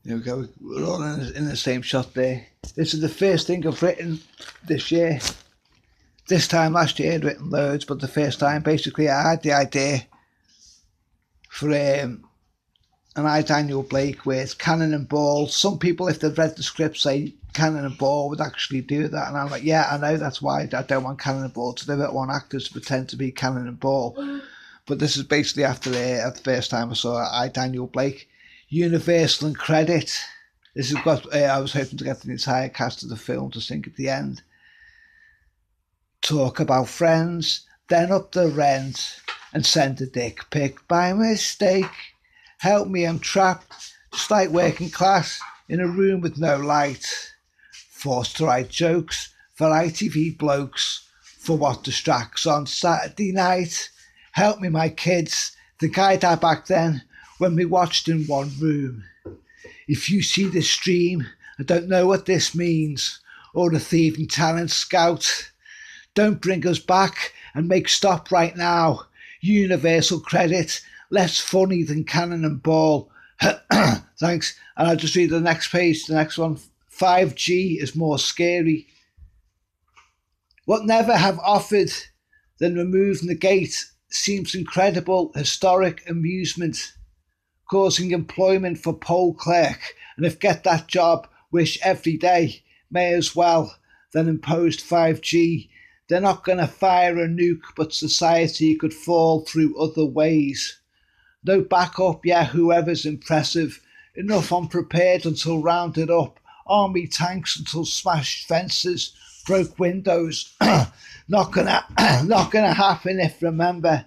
There we go. We're all in the same shot there. This is the first thing I've written this year. This time last year I'd written loads, but the first time basically I had the idea for an I, Daniel Blake, where it's cannon and ball. Some people, if they've read the script, say cannon and ball would actually do that. And I'm like, yeah, I know, that's why I don't want cannon and ball to do it. I want actors to pretend to be cannon and ball. But this is basically after the first time I saw I, Daniel Blake. Universal and credit. This has got, I was hoping to get the entire cast of the film to sing at the end. Talk about friends, then up the rent, and send a dick pic by mistake. Help me, I'm trapped, just like working class, in a room with no light. Forced to write jokes for ITV blokes, for what distracts on Saturday night. Help me, my kids, the guy died back then, when we watched in one room. If you see this stream, I don't know what this means, or the thieving talent scout. Don't bring us back and make stop right now. Universal credit, less funny than cannon and ball. Thanks. And I'll just read the next page, the next one. 5G is more scary. What never have offered than removing the gate seems incredible, historic amusement, causing employment for poll clerk, and if get that job, wish every day, may as well, then imposed 5G. They're not going to fire a nuke, but society could fall through other ways. No backup, yeah, whoever's impressive. Enough unprepared until rounded up. Army tanks until smashed fences, broke windows. Not gonna happen if, remember,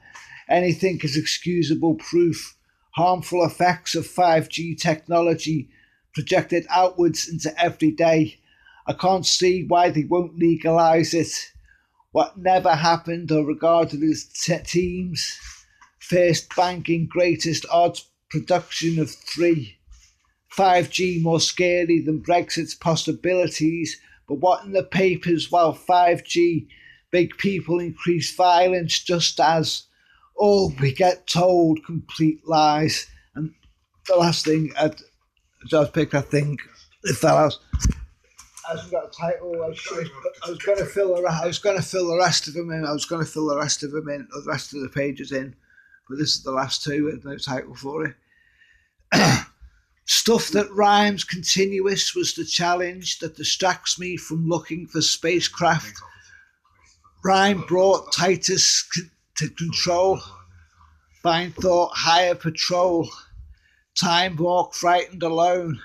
anything is excusable proof. Harmful effects of 5G technology projected outwards into every day. I can't see why they won't legalise it. What never happened or regarded as teams. First banking, greatest odds production of 3. 5G more scary than Brexit's possibilities. But what in the papers while 5G, big people increase violence just as all we get told complete lies. And the last thing, I just picked that thing, the fellows. I hasn't got a title. I was going to fill the rest of them in. The rest of the pages in, but this is the last two with no title for it. Stuff that rhymes continuous was the challenge that distracts me from looking for spacecraft. Rhyme brought Titus to control. Find thought higher patrol. Time walk frightened alone.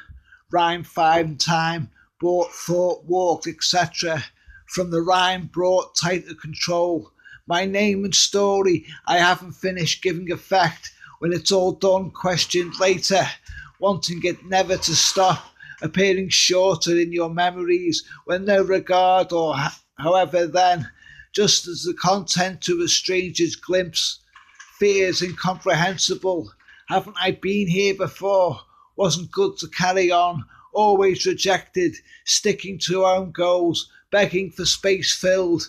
Rhyme find time. Brought thought, walked, etc. From the rhyme brought tighter control. My name and story I haven't finished giving effect. When it's all done, questioned later. Wanting it never to stop. Appearing shorter in your memories. When no regard or however then. Just as the content to a stranger's glimpse. Fears incomprehensible. Haven't I been here before? Wasn't good to carry on. Always rejected, sticking to own goals, begging for space filled.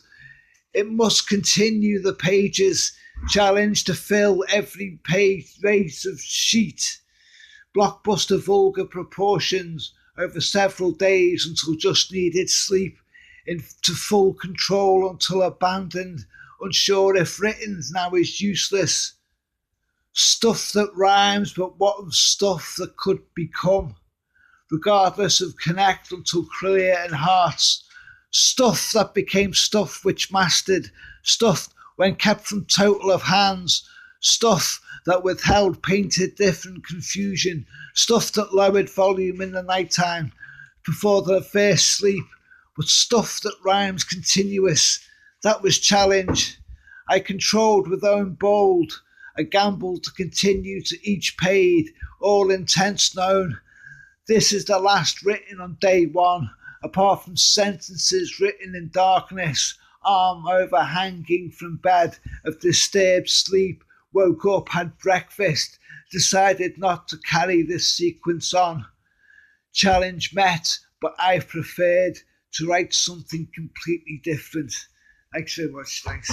It must continue the pages, challenge to fill every page race of sheet. Blockbuster vulgar proportions over several days until just needed sleep, into full control until abandoned, unsure if written now is useless. Stuff that rhymes, but what of stuff that could become? Regardless of connect until clear in hearts. Stuff that became stuff which mastered. Stuff when kept from total of hands. Stuff that withheld painted different confusion. Stuff that lowered volume in the nighttime before the first sleep. But stuff that rhymes continuous. That was challenge. I controlled with own bold. A gamble to continue to each paid. All intents known. This is the last written on day one, apart from sentences written in darkness, arm overhanging from bed of disturbed sleep, woke up, had breakfast, decided not to carry this sequence on. Challenge met, but I preferred to write something completely different. Thanks so much, thanks.